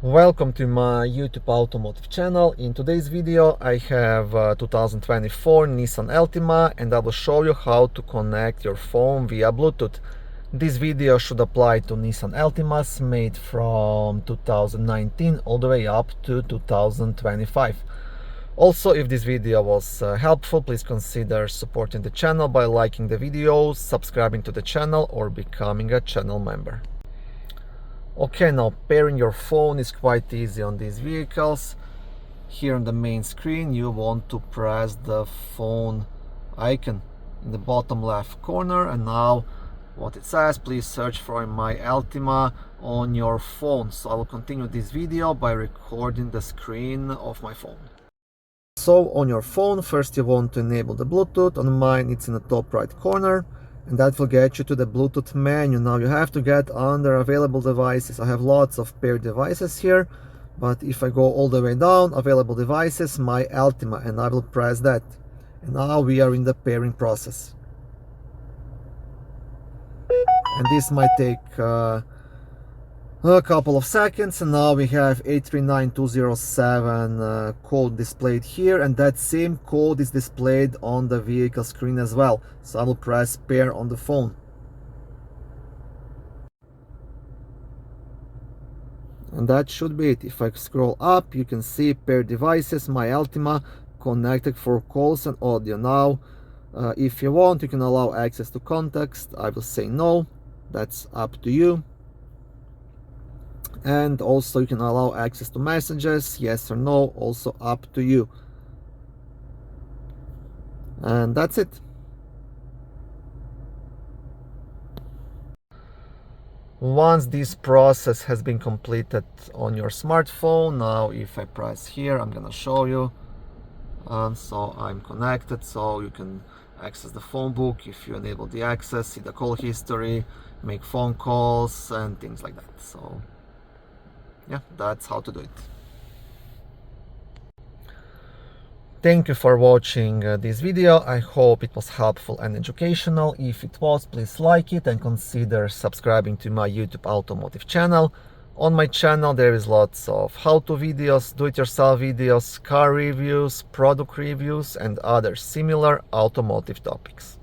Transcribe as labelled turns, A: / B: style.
A: Welcome to my YouTube automotive channel. In today's video I have 2024 Nissan Altima and I will show you how to connect your phone via Bluetooth. This video should apply to Nissan Altimas made from 2019 all the way up to 2025. Also, if this video was helpful, please consider supporting the channel by liking the video, subscribing to the channel or becoming a channel member. Okay, now pairing your phone is quite easy on these vehicles. Here on the main screen you want to press the phone icon in the bottom left corner, and now what it says, please search for My Altima on your phone. So I will continue this video by recording the screen of my phone. So on your phone, first you want to enable the Bluetooth. On mine it's in the top right corner, and that will get you to the Bluetooth menu. Now you have to get under available devices. I have lots of paired devices here, but if I go all the way down, available devices, My Altima, and I will press that. And now we are in the pairing process. And this might take a couple of seconds, and now we have 839207 code displayed here, and that same code is displayed on the vehicle screen as well. So I will press pair on the phone. And that should be it. If I scroll up, you can see pair devices, My Altima, connected for calls and audio. Now, if you want, you can allow access to context. I will say no. That's up to you. And also you can allow access to messages, yes or no, also up to you. And that's it. Once this process has been completed on your smartphone, now if I press here, I'm gonna show you. So I'm connected, so you can access the phone book if you enable the access, see the call history, make phone calls and things like that. So yeah, that's how to do it. Thank you for watching this video. I hope it was helpful and educational. If it was, please like it and consider subscribing to my YouTube automotive channel. On my channel there is lots of how-to videos, do-it-yourself videos, car reviews, product reviews and other similar automotive topics.